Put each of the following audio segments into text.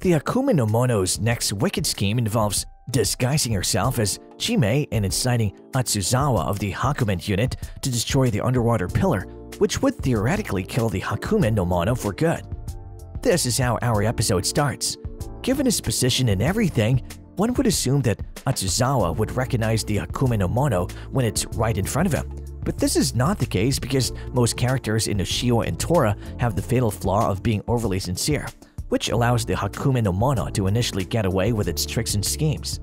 The Hakumen Uno's next wicked scheme involves disguising herself as Jie Mei and inciting Atsuzawa of the Hakumen Unit to destroy the underwater pillar, which would theoretically kill the Hakumen Uno for good. This is how our episode starts. Given his position and everything, one would assume that Atsuzawa would recognize the Hakumen Uno when it's right in front of him. But this is not the case because most characters in Ushio and Tora have the fatal flaw of being overly sincere, which allows the Hakumen Uno to initially get away with its tricks and schemes.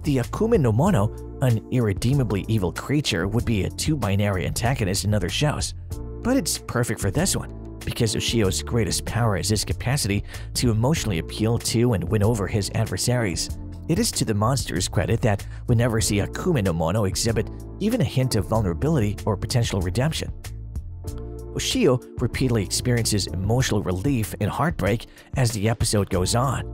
The Hakumen Uno, an irredeemably evil creature, would be a two-binary antagonist in other shows. But it's perfect for this one, because Ushio's greatest power is his capacity to emotionally appeal to and win over his adversaries. It is to the monster's credit that we never see Hakumen Uno exhibit even a hint of vulnerability or potential redemption. Ushio repeatedly experiences emotional relief and heartbreak as the episode goes on.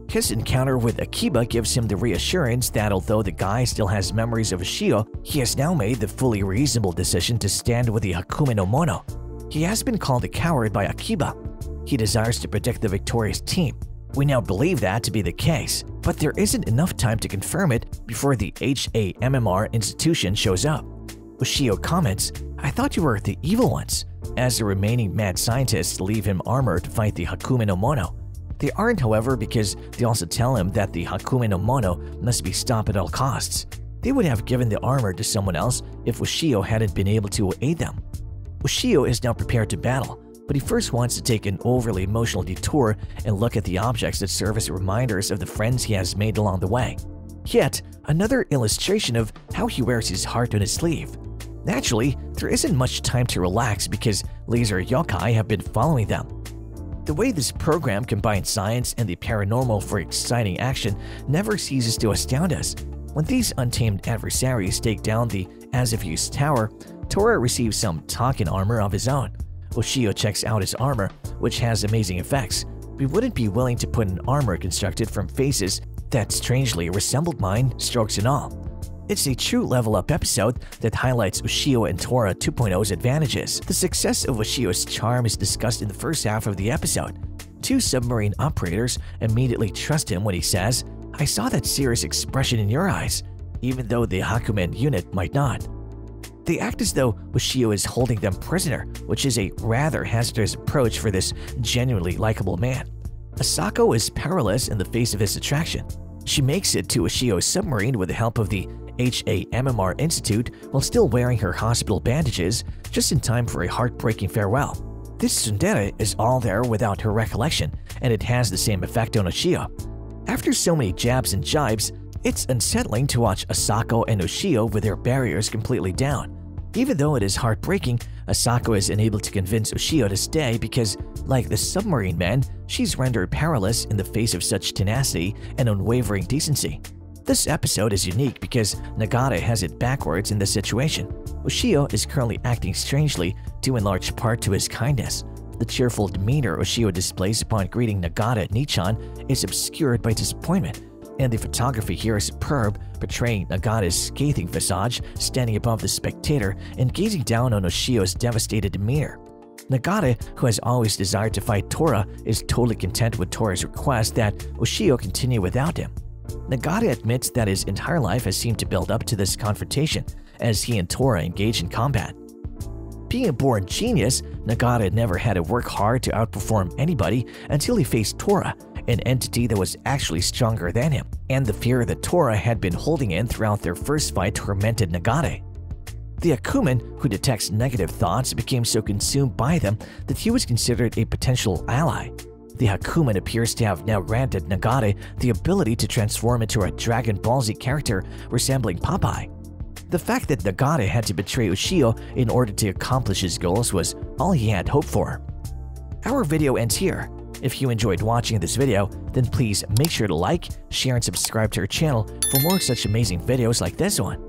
His encounter with Akiba gives him the reassurance that although the guy still has memories of Ushio, he has now made the fully reasonable decision to stand with the Hakumen Uno. He has been called a coward by Akiba. He desires to protect the victorious team. We now believe that to be the case, but there isn't enough time to confirm it before the HAMMR institution shows up. Ushio comments, "I thought you were the evil ones," as the remaining mad scientists leave him armored to fight the Hakumen Uno. They aren't, however, because they also tell him that the Hakumen Uno must be stopped at all costs. They would have given the armor to someone else if Ushio hadn't been able to aid them. Ushio is now prepared to battle, but he first wants to take an overly emotional detour and look at the objects that serve as reminders of the friends he has made along the way. Yet, another illustration of how he wears his heart on his sleeve. Naturally, there isn't much time to relax because laser yokai have been following them. The way this program combines science and the paranormal for exciting action never ceases to astound us. When these untamed adversaries take down the as-if-used tower, Tora receives some Taken armor of his own. Ushio checks out his armor, which has amazing effects. We wouldn't be willing to put an armor constructed from faces that strangely resembled mine, strokes and all. It's a true level-up episode that highlights Ushio and Tora 2.0's advantages. The success of Ushio's charm is discussed in the first half of the episode. Two submarine operators immediately trust him when he says, "I saw that serious expression in your eyes," even though the Hakumen Unit might not. They act as though Ushio is holding them prisoner, which is a rather hazardous approach for this genuinely likable man. Asako is powerless in the face of his attraction. She makes it to Ushio's submarine with the help of the HAMMR Institute while still wearing her hospital bandages, just in time for a heartbreaking farewell. This tsundere is all there without her recollection, and it has the same effect on Ushio. After so many jabs and jibes, it's unsettling to watch Asako and Ushio with their barriers completely down. Even though it is heartbreaking, Asako is unable to convince Ushio to stay because, like the submarine man, she's rendered powerless in the face of such tenacity and unwavering decency. This episode is unique because Nagata has it backwards in this situation. Ushio is currently acting strangely due in large part to his kindness. The cheerful demeanor Ushio displays upon greeting Nagata at Nichan is obscured by disappointment, and the photography here is superb, portraying Nagata's scathing visage standing above the spectator and gazing down on Ushio's devastated demeanor. Nagata, who has always desired to fight Tora, is totally content with Tora's request that Ushio continue without him. Nagata admits that his entire life has seemed to build up to this confrontation as he and Tora engage in combat. Being a born genius, Nagata never had to work hard to outperform anybody until he faced Tora, an entity that was actually stronger than him, and the fear that Tora had been holding in throughout their first fight tormented Nagata. The Hakumen, who detects negative thoughts, became so consumed by them that he was considered a potential ally. The Hakumen appears to have now granted Nagata the ability to transform into a Dragon Ball Z character resembling Popeye. The fact that Nagata had to betray Ushio in order to accomplish his goals was all he had hoped for. Our video ends here. If you enjoyed watching this video, then please make sure to like, share, and subscribe to our channel for more such amazing videos like this one.